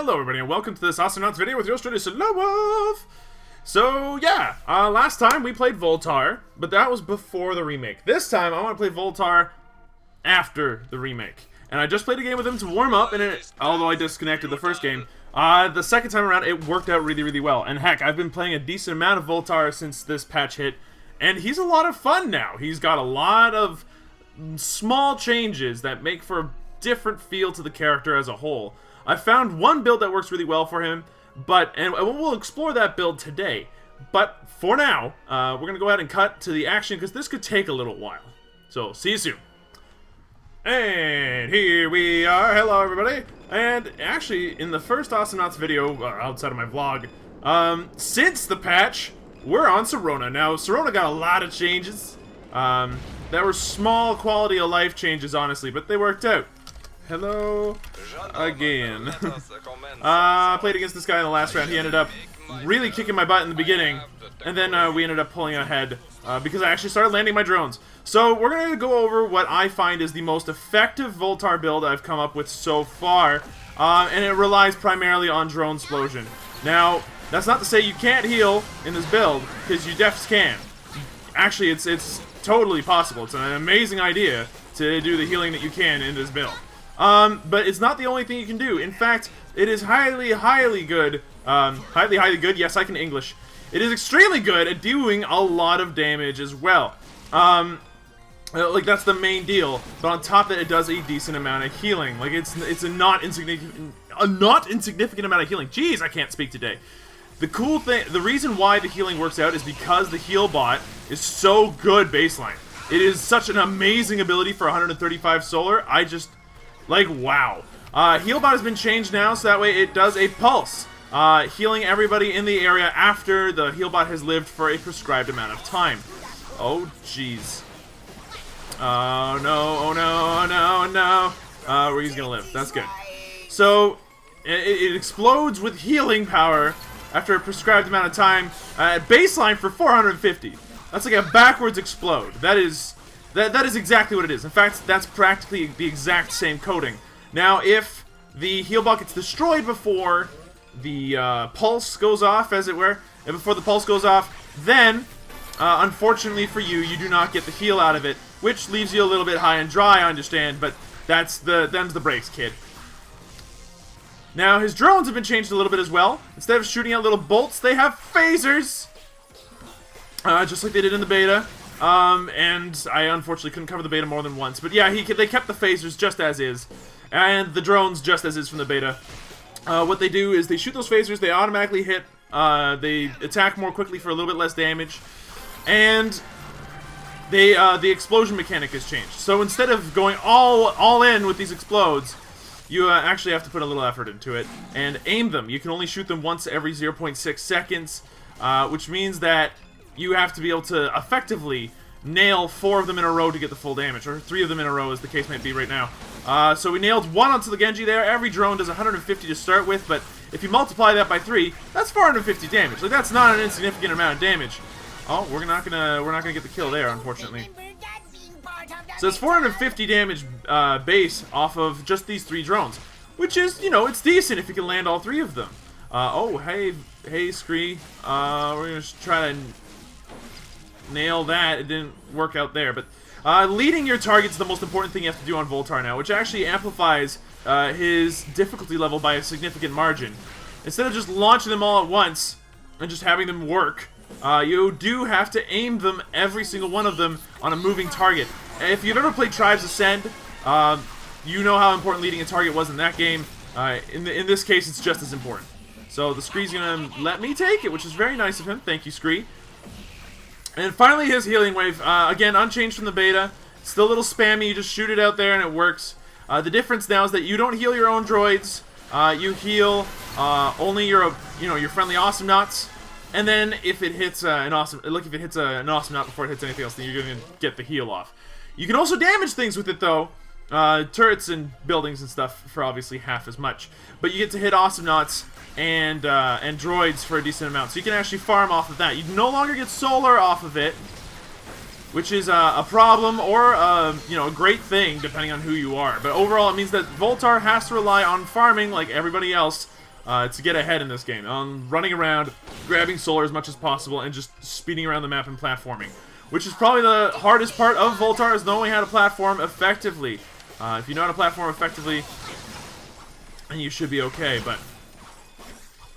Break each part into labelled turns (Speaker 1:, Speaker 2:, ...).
Speaker 1: Hello everybody and welcome to this Awesomenauts video with yours truly, SlowWolf! So yeah, last time we played Voltar, but that was before the remake. This time I want to play Voltar after the remake. And I just played a game with him to warm up, and although I disconnected the first game, the second time around it worked out really well. And heck, I've been playing a decent amount of Voltar since this patch hit, and he's a lot of fun now. He's got a lot of small changes that make for a different feel to the character as a whole. I found one build that works really well for him, and we'll explore that build today. But for now, we're going to go ahead and cut to the action because this could take a little while. So, see you soon. And here we are. Hello, everybody. And actually, in the first Awesomenauts video, outside of my vlog, since the patch, we're on Sirona. Now, Sirona got a lot of changes. That were small quality of life changes, honestly, but they worked out. Hello again. I played against this guy in the last round. He ended up really kicking my butt in the beginning, and then we ended up pulling ahead because I actually started landing my drones. So we're going to go over what I find is the most effective Voltar build I've come up with so far, and it relies primarily on drone explosion. Now, that's not to say you can't heal in this build, because you defs can. Actually, it's totally possible. It's an amazing idea to do the healing that you can in this build. But it's not the only thing you can do. In fact, it is highly good. Highly good. Yes, I can English. It is extremely good at doing a lot of damage as well. Like that's the main deal. But on top of that, it does a decent amount of healing. Like it's a not insignificant amount of healing. Jeez, I can't speak today. The cool thing, the reason why the healing works out is because the heal bot is so good baseline. It is such an amazing ability for 135 solar. I just, like, wow. Healbot has been changed now, so that way it does a pulse, healing everybody in the area after the healbot has lived for a prescribed amount of time. Oh, jeez. Oh, no, oh, no, oh, no, no. Where he's gonna live. That's good. So, it explodes with healing power after a prescribed amount of time at baseline for 450. That's like a backwards explode. That is exactly what it is. In fact, that's practically the exact same coding. Now, if the heal bot gets destroyed before the pulse goes off, as it were, and before the pulse goes off, then, unfortunately for you, you do not get the heal out of it, which leaves you a little bit high and dry, I understand, but them's the breaks, kid. Now, his drones have been changed a little bit as well. Instead of shooting out little bolts, they have phasers! Just like they did in the beta. And I unfortunately couldn't cover the beta more than once. But yeah, they kept the phasers just as is. And the drones just as is from the beta. What they do is they shoot those phasers, they automatically hit, they attack more quickly for a little bit less damage. And the explosion mechanic has changed. So instead of going all in with these explodes, you actually have to put a little effort into it and aim them. You can only shoot them once every 0.6 seconds, which means that you have to be able to effectively nail 4 of them in a row to get the full damage, or 3 of them in a row as the case might be right now. So we nailed 1 onto the Genji there. Every drone does 150 to start with, but if you multiply that by 3, that's 450 damage. Like that's not an insignificant amount of damage. Oh, we're not gonna get the kill there, unfortunately. So it's 450 damage base off of just these 3 drones, which is, you know, it's decent if you can land all 3 of them. Oh, hey, Scree. We're gonna try to nail that. It didn't work out there, but leading your target's the most important thing you have to do on Voltar now, which actually amplifies his difficulty level by a significant margin. Instead of just launching them all at once and just having them work, you do have to aim them, every single one of them, on a moving target. If you've ever played Tribes Ascend, you know how important leading a target was in that game. In this case, it's just as important. So the Scree's gonna let me take it, which is very nice of him. Thank you, Scree. And finally, his healing wave, again, unchanged from the beta. Still a little spammy, you just shoot it out there and it works. The difference now is that you don't heal your own droids. You heal only your friendly Awesomenauts. And then if it hits an Awesomenaut before it hits anything else, then you're gonna get the heal off. You can also damage things with it, though. Turrets and buildings and stuff for obviously half as much. But you get to hit Awesomenauts and droids for a decent amount. So you can actually farm off of that. You no longer get solar off of it, which is a problem or a great thing depending on who you are. But overall, it means that Voltar has to rely on farming like everybody else to get ahead in this game. Running around, grabbing solar as much as possible, and just speeding around the map and platforming. Which is probably the hardest part of Voltar, is knowing how to platform effectively. If you know how to platform effectively, then you should be okay, but...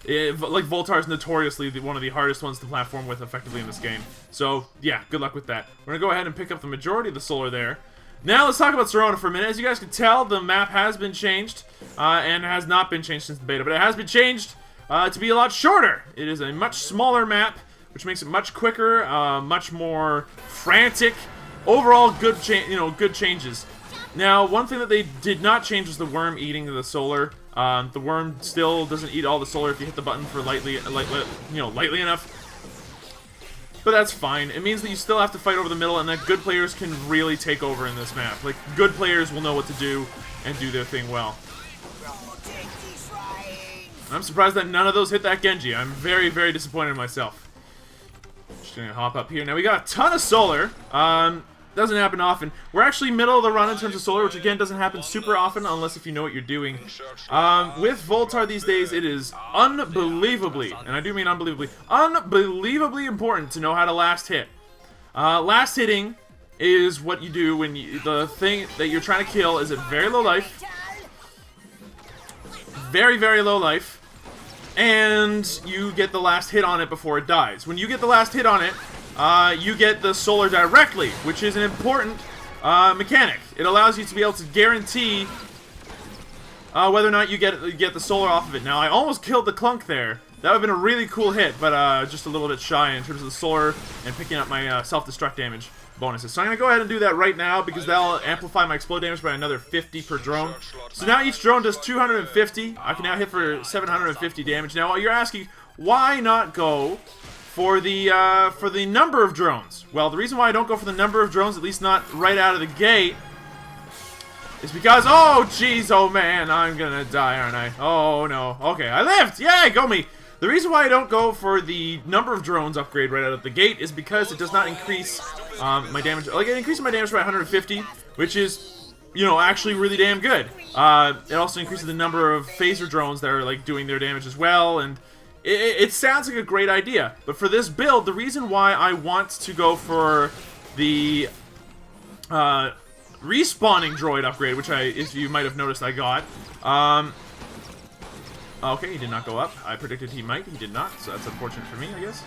Speaker 1: like, Voltar is notoriously one of the hardest ones to platform with effectively in this game. So, yeah, good luck with that. We're going to go ahead and pick up the majority of the solar there. Now, let's talk about Serona for a minute. As you guys can tell, the map has been changed, and has not been changed since the beta, but it has been changed to be a lot shorter. It is a much smaller map, which makes it much quicker, much more frantic. Overall, good changes. Now, one thing that they did not change was the worm eating the solar. The worm still doesn't eat all the solar if you hit the button for lightly enough. But that's fine. It means that you still have to fight over the middle, and that good players can really take over in this map. Like, good players will know what to do and do their thing well. I'm surprised that none of those hit that Genji. I'm very, very disappointed in myself. Just gonna hop up here. Now, we got a ton of solar. Doesn't happen often. We're actually middle of the run in terms of solar, which again doesn't happen super often unless if you know what you're doing. With Voltar these days, it is unbelievably, and I do mean unbelievably important to know how to last hit. Last hitting is what you do when the thing that you're trying to kill is at very low life. Very, very low life. And you get the last hit on it before it dies. When you get the last hit on it, you get the solar directly, which is an important mechanic. It allows you to be able to guarantee whether or not you get the solar off of it. Now, I almost killed the Clunk there. That would have been a really cool hit, but just a little bit shy in terms of the solar and picking up my self-destruct damage bonuses. So I'm going to go ahead and do that right now because that'll amplify my explode damage by another 50 per drone. So now each drone does 250. I can now hit for 750 damage. Now, you're asking, why not go for the number of drones? Well, the reason why I don't go for the number of drones, at least not right out of the gate, is because, oh jeez, oh man, I'm gonna die, aren't I? Oh no. Okay, I lived! Yay, go me! The reason why I don't go for the number of drones upgrade right out of the gate is because it does not increase my damage. Like, it increases my damage by 150, which is, you know, actually really damn good. It also increases the number of phaser drones that are, like, doing their damage as well, and it sounds like a great idea, but for this build, the reason why I want to go for the respawning droid upgrade, which if you might have noticed I got, okay, he did not go up. I predicted he might. He did not, so that's unfortunate for me, I guess.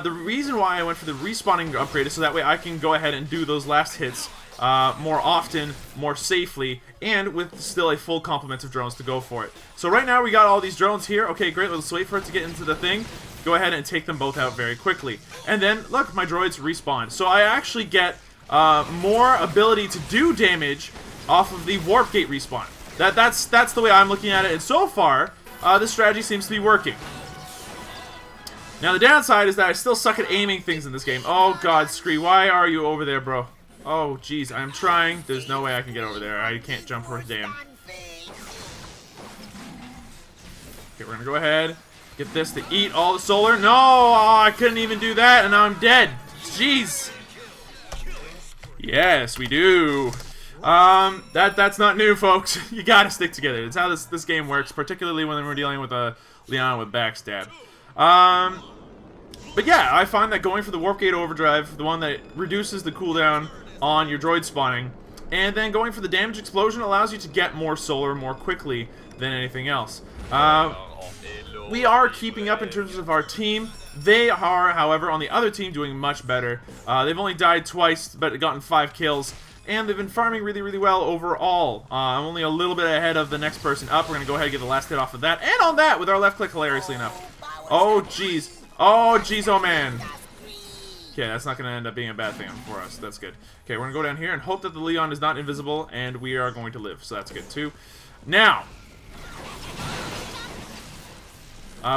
Speaker 1: The reason why I went for the respawning upgrade is so that way I can go ahead and do those last hits more often, more safely, and with still a full complement of drones to go for it. So right now we got all these drones here. Okay, great. Let's wait for it to get into the thing. Go ahead and take them both out very quickly. And then, look, my droids respawn. So I actually get more ability to do damage off of the warp gate respawn. That's the way I'm looking at it, and so far, this strategy seems to be working. Now, the downside is that I still suck at aiming things in this game. Oh, God, Scree, why are you over there, bro? Oh, jeez, I'm trying. There's no way I can get over there. I can't jump worth damn. Okay, we're gonna go ahead, get this to eat all the solar. No! Oh, I couldn't even do that, and now I'm dead. Jeez. Yes, we do. That's not new, folks. You gotta stick together. It's how this game works, particularly when we're dealing with a Leon with backstab. But yeah, I find that going for the Warp Gate Overdrive, the one that reduces the cooldown on your droid spawning, and then going for the Damage Explosion allows you to get more solar more quickly than anything else. We are keeping up in terms of our team. They are, however, on the other team doing much better. They've only died twice, but gotten 5 kills. And they've been farming really, really well overall. I'm only a little bit ahead of the next person up. We're going to go ahead and get the last hit off of that. And on that with our left click, hilariously enough. Oh, jeez. Oh, jeez, oh, man. Okay, that's not going to end up being a bad thing for us. That's good. Okay, we're going to go down here and hope that the Leon is not invisible, and we are going to live. So that's good, too. Now,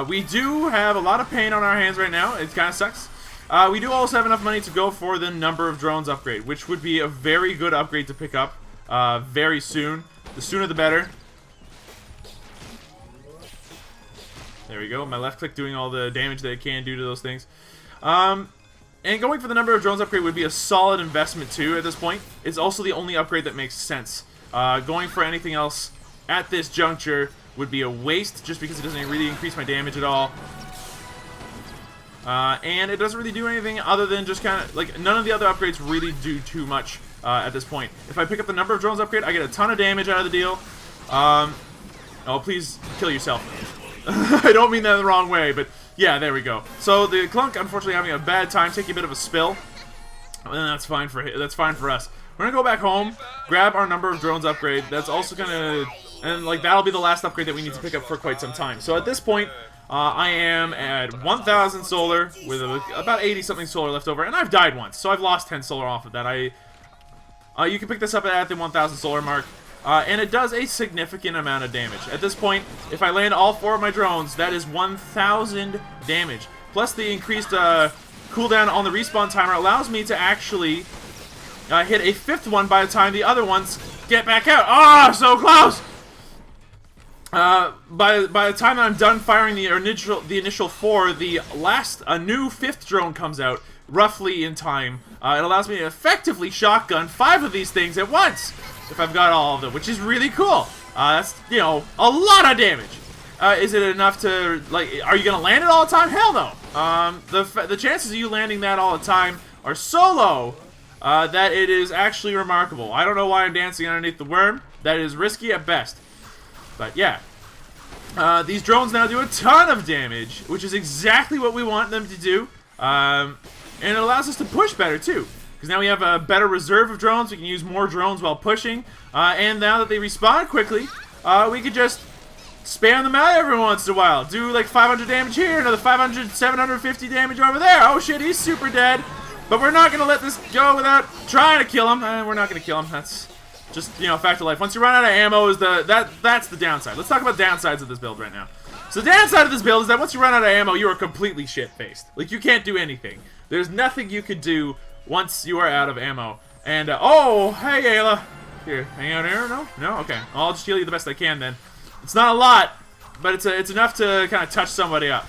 Speaker 1: we do have a lot of pain on our hands right now. It kind of sucks. We do also have enough money to go for the number of drones upgrade, which would be a very good upgrade to pick up very soon. The sooner the better. There we go. My left click doing all the damage that it can do to those things. And going for the number of drones upgrade would be a solid investment too at this point. It's also the only upgrade that makes sense. Going for anything else at this juncture would be a waste, just because it doesn't really increase my damage at all. And it doesn't really do anything other than just kind of, like, none of the other upgrades really do too much at this point. If I pick up the number of drones upgrade, I get a ton of damage out of the deal. Oh, please kill yourself. I don't mean that the wrong way, but yeah, there we go. So the Clunk, unfortunately, having a bad time, taking a bit of a spill. And that's fine for us. We're gonna go back home, grab our number of drones upgrade. That's also gonna, and like that'll be the last upgrade that we need to pick up for quite some time. So at this point, I am at 1,000 solar with about 80 something solar left over, and I've died once, so I've lost 10 solar off of that. You can pick this up at the 1,000 solar mark. And it does a significant amount of damage. At this point, if I land all 4 of my drones, that is 1,000 damage. Plus the increased cooldown on the respawn timer allows me to actually hit a 5th one by the time the other ones get back out. Ah, so close! By the time that I'm done firing the initial 4, a new 5th drone comes out, roughly in time. It allows me to effectively shotgun 5 of these things at once, if I've got all of them, which is really cool. That's, you know, a lot of damage. Is it enough to, like, are you gonna land it all the time? Hell no. The chances of you landing that all the time are so low that it is actually remarkable. I don't know why I'm dancing underneath the worm. That is risky at best. But yeah. These drones now do a ton of damage, which is exactly what we want them to do. And it allows us to push better, too. Because now we have a better reserve of drones. We can use more drones while pushing. And now that they respawn quickly, we could just spam them out every once in a while. Do like 500 damage here, another 500, 750 damage over there. Oh shit, he's super dead. But we're not going to let this go without trying to kill him. We're not going to kill him. That's just, you know, fact of life. Once you run out of ammo, that's the downside. Let's talk about downsides of this build right now. So the downside of this build is that once you run out of ammo, you are completely shit-faced. Like, you can't do anything. There's nothing you could do once you are out of ammo. And, oh, hey, Ayla. Here, hang out here? No? No? Okay. I'll just heal you the best I can, then. It's not a lot, but it's enough to kind of touch somebody up.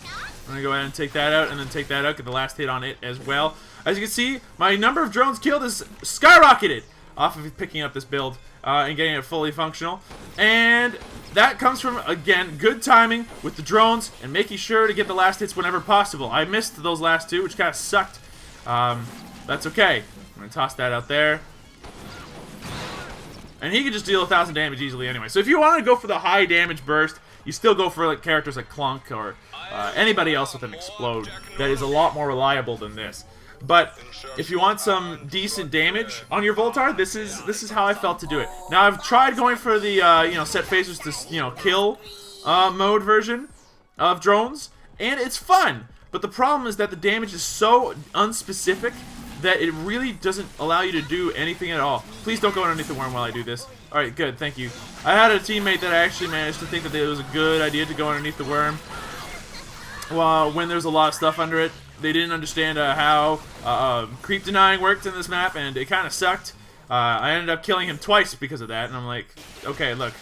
Speaker 1: I'm going to go ahead and take that out, and then take that out, get the last hit on it as well. As you can see, my number of drones killed is skyrocketed off of picking up this build and getting it fully functional. And that comes from, again, good timing with the drones and making sure to get the last hits whenever possible. I missed those last 2, which kind of sucked. That's okay. I'm going to toss that out there. And he can just deal 1,000 damage easily anyway. So if you want to go for the high damage burst, you still go for like characters like Clunk or anybody else with an explode that is a lot more reliable than this. But if you want some decent damage on your Voltar, this is how I felt to do it. Now I've tried going for the you know, set phasers to, you know, kill mode version of drones, and it's fun. But the problem is that the damage is so unspecific that it really doesn't allow you to do anything at all. Please don't go underneath the worm while I do this. Alright, good, thank you. I had a teammate that actually managed to think that it was a good idea to go underneath the worm. Well, when there's a lot of stuff under it, they didn't understand how creep denying worked in this map, and it kind of sucked. I ended up killing him twice because of that, and I'm like, okay, look,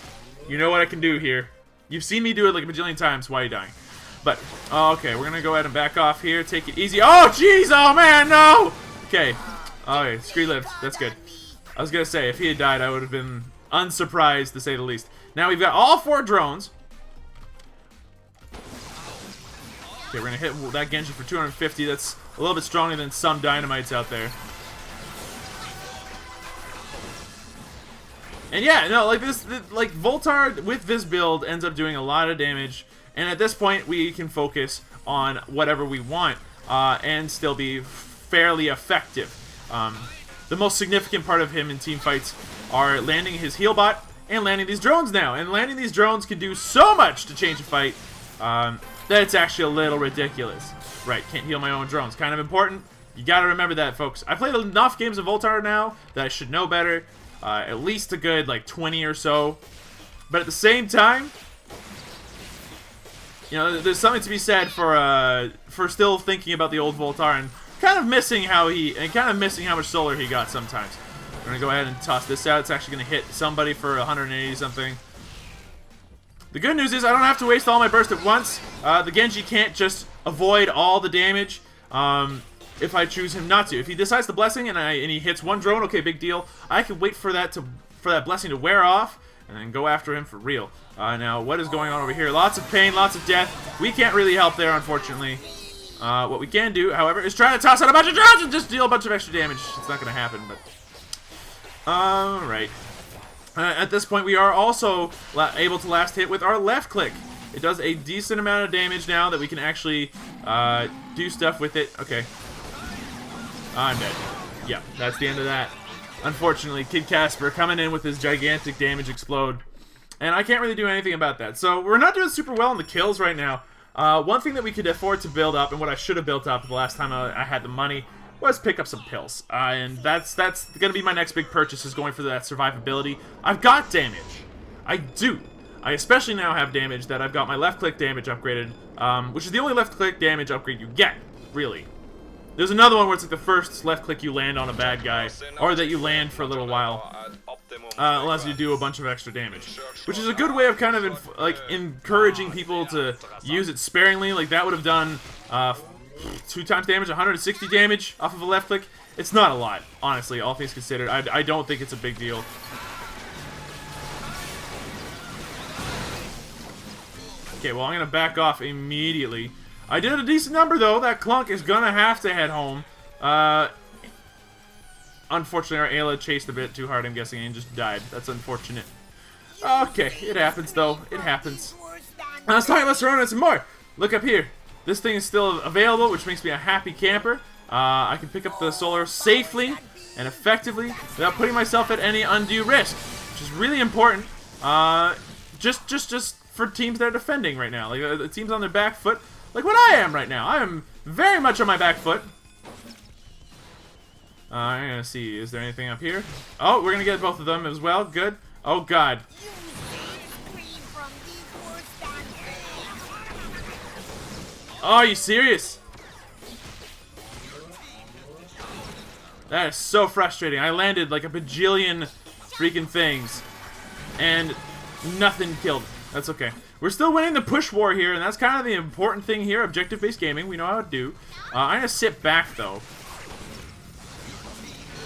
Speaker 1: you know what I can do here. You've seen me do it like a bajillion times, why are you dying? But, okay, we're gonna go ahead and back off here, take it easy. Oh, jeez, oh man, no! Okay, okay, scree lived, that's good. I was gonna say, if he had died, I would have been unsurprised, to say the least. Now we've got all 4 drones. Okay, we're gonna hit that Genji for 250. That's a little bit stronger than some dynamites out there. And yeah, no, like this, like Voltar with this build ends up doing a lot of damage. And at this point, we can focus on whatever we want and still be fairly effective. The most significant part of him in team fights are landing his heal bot and landing these drones now. And landing these drones can do so much to change a fight that it's actually a little ridiculous. Right, can't heal my own drones. Kind of important. You gotta remember that, folks. I've played enough games of Voltar now that I should know better. At least a good, like, 20 or so. But at the same time, you know, there's something to be said for still thinking about the old Voltar and kind of missing how much solar he got sometimes. I'm gonna go ahead and toss this out. It's actually gonna hit somebody for 180 something. The good news is I don't have to waste all my burst at once. The Genji can't just avoid all the damage if I choose him not to. If he decides the blessing and he hits one drone, okay, big deal. I can wait for that blessing to wear off and then go after him for real. Now, what is going on over here? Lots of pain, lots of death. We can't really help there, unfortunately. What we can do, however, is try to toss out a bunch of drones and just deal a bunch of extra damage. It's not going to happen, but... Alright. At this point, we are also able to last hit with our left click. It does a decent amount of damage now that we can actually do stuff with it. Okay. I'm dead. Yeah, that's the end of that. Unfortunately, Kid Casper coming in with his gigantic damage explode. And I can't really do anything about that. So we're not doing super well in the kills right now. One thing that we could afford to build up, and what I should have built up the last time I had the money, was pick up some pills. And that's going to be my next big purchase, is going for that survivability. I've got damage. I do. I especially now have damage that I've got my left click damage upgraded, which is the only left click damage upgrade you get, really. There's another one where it's like the first left click you land on a bad guy, or that you land for a little while, allows you to do a bunch of extra damage, which is a good way of kind of encouraging people to use it sparingly. Like that would have done 2 times damage, 160 damage off of a left click. It's not a lot, honestly, all things considered. I don't think it's a big deal. Okay, well, I'm going to back off immediately. I did a decent number, though. That Clunk is going to have to head home. Unfortunately, our Ayla chased a bit too hard, I'm guessing, and just died. That's unfortunate. Okay, it happens, though. It happens. Let's talk about Serona some more. Look up here. This thing is still available, which makes me a happy camper. I can pick up the solar safely and effectively without putting myself at any undue risk, which is really important. Just for teams that are defending right now. Like, the teams on their back foot. Like what I am right now. I am very much on my back foot. I'm gonna see. Is there anything up here? Oh, we're gonna get both of them as well. Good. Oh, God. Oh, are you serious? That is so frustrating. I landed like a bajillion freaking things, and nothing killed. That's okay. We're still winning the push war here, and that's kind of the important thing here. Objective-based gaming, we know how to do. I'm gonna sit back, though.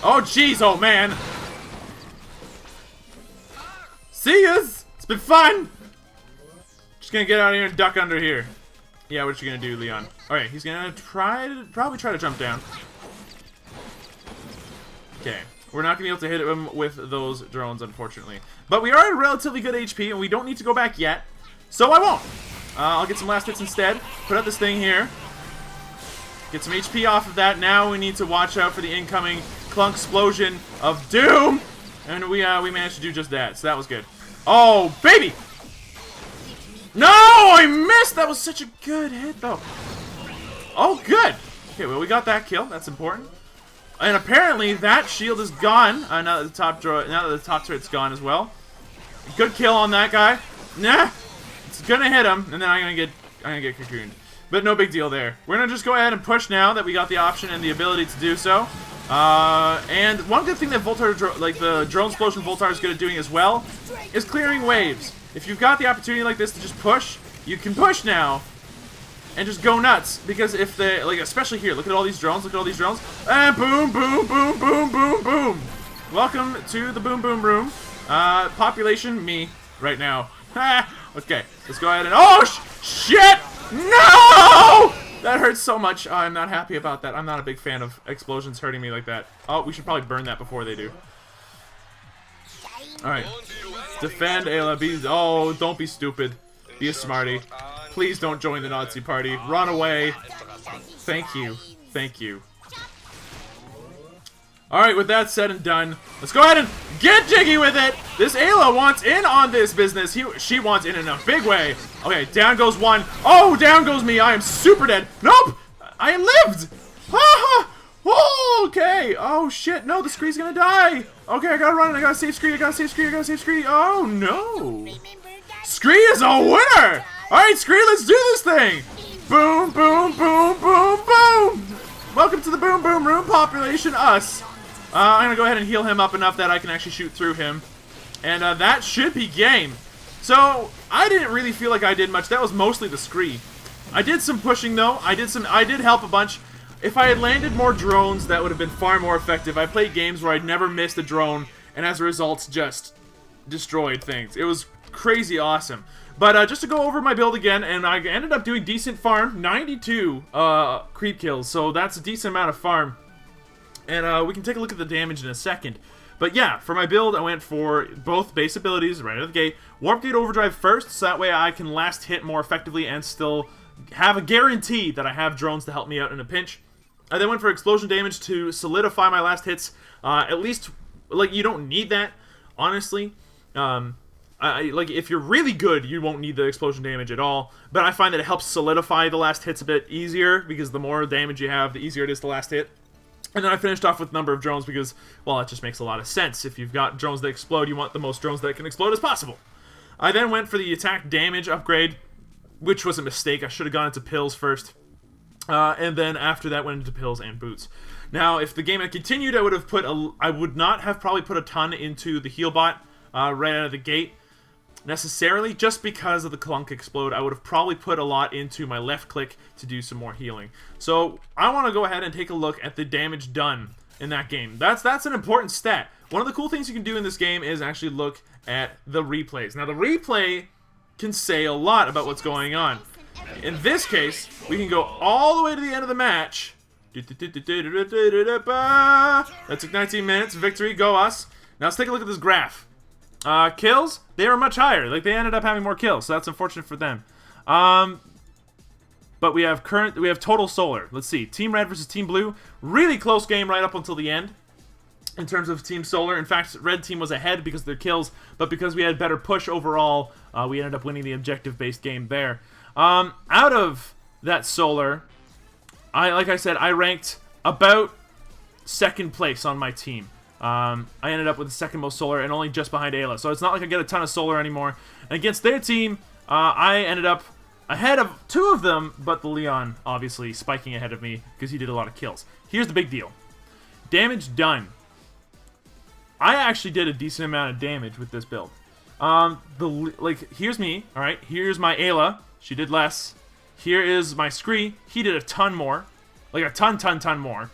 Speaker 1: Oh, jeez, oh, man. See yas! It's been fun! Just gonna get out of here and duck under here. Yeah, what you gonna do, Leon? Alright, he's gonna probably try to jump down. Okay. We're not gonna be able to hit him with those drones, unfortunately. But we are at relatively good HP, and we don't need to go back yet. So I won't. I'll get some last hits instead. Put out this thing here. Get some HP off of that. Now we need to watch out for the incoming Clunk explosion of doom. And we managed to do just that. So that was good. Oh, baby! No, I missed! That was such a good hit, though. Oh, good. Okay, well, we got that kill. That's important. And apparently that shield is gone. Now that the top turret's gone as well. Good kill on that guy. Nah. It's gonna hit him, and then I'm gonna get cocooned. But no big deal there. We're gonna just go ahead and push now that we got the option and the ability to do so. And one good thing that Voltar, like the drone explosion Voltar is good at doing as well, is clearing waves. If you've got the opportunity like this to just push, you can push now and just go nuts. Because if they, like, especially here, look at all these drones, look at all these drones, and boom, boom, boom, boom, boom, boom. Welcome to the boom, boom room. Population, me, right now. Okay, let's go ahead and, oh, shit! No! That hurts so much. I'm not happy about that. I'm not a big fan of explosions hurting me like that. Oh, we should probably burn that before they do. Alright. Defend, Ayla. Oh, don't be stupid. Be a smarty. Please don't join the Nazi party. Run away. Thank you. Thank you. Alright, with that said and done, let's go ahead and get jiggy with it! This Ayla wants in on this business. She wants in a big way. Okay, down goes one. Oh, down goes me. I am super dead. Nope! I lived! Ha ha! Okay. Oh, shit. No, the Scree's gonna die. Okay, I gotta run. I gotta save Scree. I gotta save Scree. I gotta save Scree. Oh, no. Scree is a winner! Alright, Scree, let's do this thing! Boom, boom, boom, boom, boom! Welcome to the boom, boom room, population, us. I'm gonna go ahead and heal him up enough that I can actually shoot through him. And that should be game. So, I didn't really feel like I did much. That was mostly the Scree. I did some pushing, though. I did help a bunch. If I had landed more drones, that would have been far more effective. I played games where I'd never missed a drone, and as a result, just destroyed things. It was crazy awesome. But just to go over my build again, and I ended up doing decent farm, 92 creep kills, so that's a decent amount of farm. And we can take a look at the damage in a second. But yeah, for my build, I went for both base abilities right out of the gate. Warp Gate Overdrive first, so that way I can last hit more effectively and still have a guarantee that I have drones to help me out in a pinch. I then went for explosion damage to solidify my last hits. At least, like, you don't need that, honestly. Like, if you're really good, you won't need the explosion damage at all. But I find that it helps solidify the last hits a bit easier, because the more damage you have, the easier it is to last hit. And then I finished off with number of drones because, well, it just makes a lot of sense. If you've got drones that explode, you want the most drones that can explode as possible. I then went for the attack damage upgrade, which was a mistake. I should have gone into pills first. And then after that went into pills and boots. Now, if the game had continued, I would not have probably put a ton into the heal bot right out of the gate. Necessarily, just because of the Clunk Explode, I would have probably put a lot into my left click to do some more healing. So I want to go ahead and take a look at the damage done in that game. That's an important stat. One of the cool things you can do in this game is actually look at the replays. Now the replay can say a lot about what's going on. In this case, we can go all the way to the end of the match. That took 19 minutes. Victory, go us. Now let's take a look at this graph. Kills, they were much higher. Like, they ended up having more kills, so that's unfortunate for them. But we have total solar. Let's see. Team Red versus Team Blue. Really close game right up until the end in terms of Team Solar. In fact, Red Team was ahead because of their kills, but because we had better push overall, we ended up winning the objective-based game there. Out of that Solar, like I said, I ranked about second place on my team. I ended up with the second most solar and only just behind Ayla. So it's not like I get a ton of solar anymore. And against their team, I ended up ahead of two of them, but the Leon obviously spiking ahead of me because he did a lot of kills. Here's the big deal. Damage done. I actually did a decent amount of damage with this build. Here's me, alright? Here's my Ayla. She did less. Here is my Scree. He did a ton more. Like a ton more.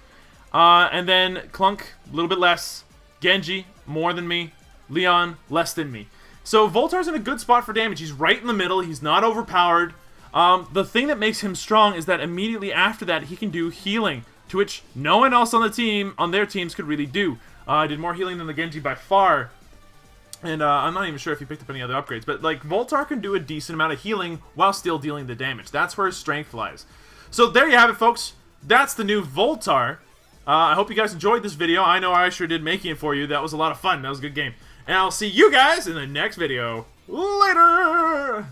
Speaker 1: And then Clunk, a little bit less. Genji, more than me. Leon, less than me. So Voltar's in a good spot for damage. He's right in the middle. He's not overpowered. The thing that makes him strong is that immediately after that, he can do healing, to which no one else on the team, on their teams, could really do. I did more healing than the Genji by far. And I'm not even sure if he picked up any other upgrades. But, like, Voltar can do a decent amount of healing while still dealing the damage. That's where his strength lies. So there you have it, folks. That's the new Voltar. I hope you guys enjoyed this video. I know I sure did making it for you. That was a lot of fun. That was a good game. And I'll see you guys in the next video. Later!